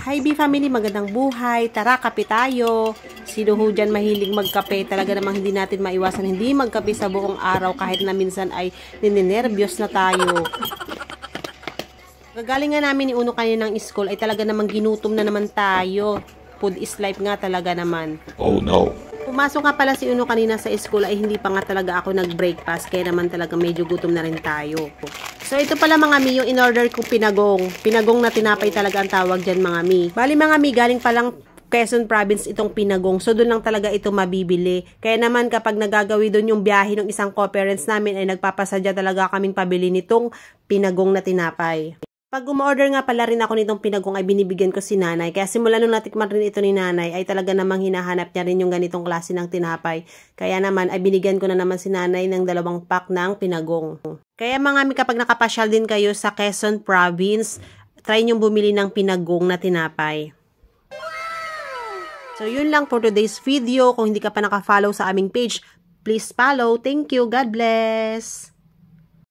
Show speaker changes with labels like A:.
A: Hi B family, magandang buhay. Tara, kape tayo. Sino ho dyan mahilig magkape? Talaga namang hindi natin maiwasan hindi magkape sa buong araw kahit na minsan ay ninenervyos na tayo. Gagaling nga namin ni Uno kanina ng school ay talaga namang ginutom na naman tayo. Food is life nga talaga naman.
B: Oh no.
A: Pumasok nga pala si Uno kanina sa school ay hindi pa nga talaga ako nag-breakfast kaya naman talaga medyo gutom na rin tayo. So ito pala mga mi yung in-order kong pinagong. Pinagong na tinapay talaga ang tawag dyan mga mi. Bali mga mi, galing palang Quezon Province itong pinagong. So doon lang talaga ito mabibili. Kaya naman kapag nagagawi doon yung biyahe ng isang co-parents namin ay nagpapasadya talaga kaming pabili nitong pinagong na tinapay. Pag umorder nga pala rin ako nitong pinagong ay binibigyan ko si nanay. Kaya simula nung natikman rin ito ni nanay ay talaga namang hinahanap niya rin yung ganitong klase ng tinapay. Kaya naman ay binigyan ko na naman si nanay ng 2 pack ng pinagong. Kaya mga mi, kapag nakapasyal din kayo sa Quezon Province, try nyong bumili ng pinagong na tinapay. So yun lang for today's video. Kung hindi ka pa nakafollow sa aming page, please follow. Thank you. God bless!